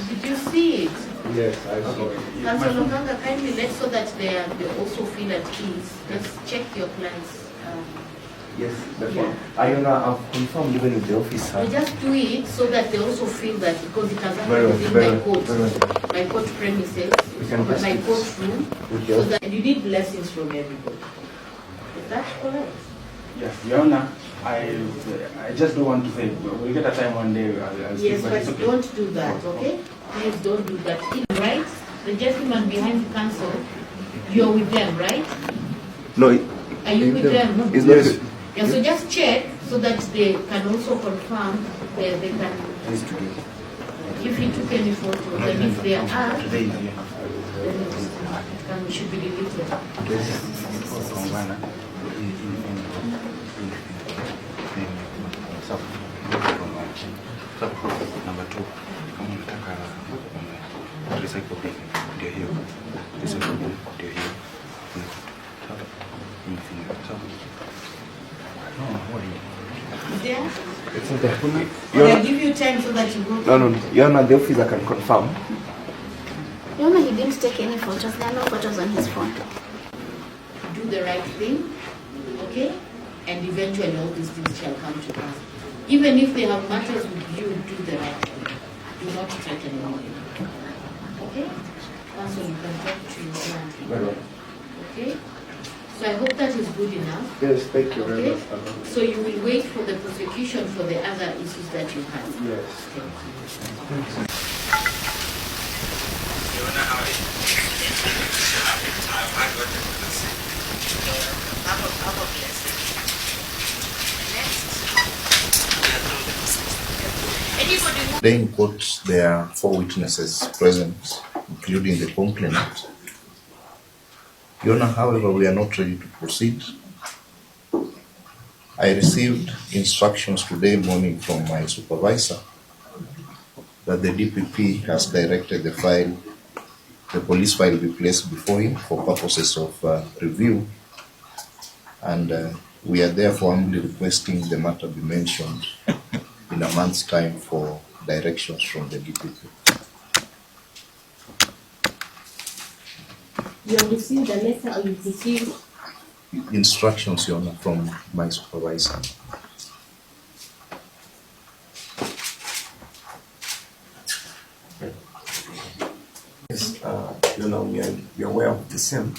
Did you see it? Yes, I saw it. Councillor Lukanga, kindly let so that they also feel at ease. Just check your clients. Yes, that's one. I've confirmed even with the officer. We just do it so that they also feel that because it has Very happened well, within my court premises, my courtroom, so that you need blessings from everybody. Is that correct? Yes, Your Honor, I just don't want to say, we'll get a time one day. I'll Yes, speak, but okay. don't do that, okay? Please don't do that. Right? The gentleman behind the council, you're with them, right? No. Are you with them? Yes. Yeah, so just check so that they can also confirm they can, if he took any photos, and if they are, then it should be deleted. Number 2, kama unataka recycle bin ndio hiyo. Recycle bin ndio hiyo. There? It's not there. I'll give you time so that you go. No. Your Honor, the officer can confirm. Your Honor, he didn't take any photos. There are no photos on his phone. Do the right thing, okay? And eventually all these things shall come to pass. Even if they have matters with you, do the right thing. Do not threaten anyone. Okay? Counsel, you can talk to your client. Very well. Okay? So I hope that is good enough. Yes, thank you very Okay? much. So you will wait for the prosecution for the other issues that you have. Yes. Thank you. Today in court, there are 4 witnesses present, including the complainant. Your Honor, however, we are not ready to proceed. I received instructions today morning from my supervisor that the DPP has directed the police file be placed before him for purposes of review, and we are therefore humbly requesting the matter be mentioned in a month's time for directions from the DPP. You have received a letter or you received Instructions, Your Honor, from my supervisor. Yes, Your Honor, we are aware of the same,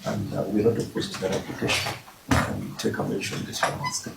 and we're not opposed to that application. And take a mention this one instead.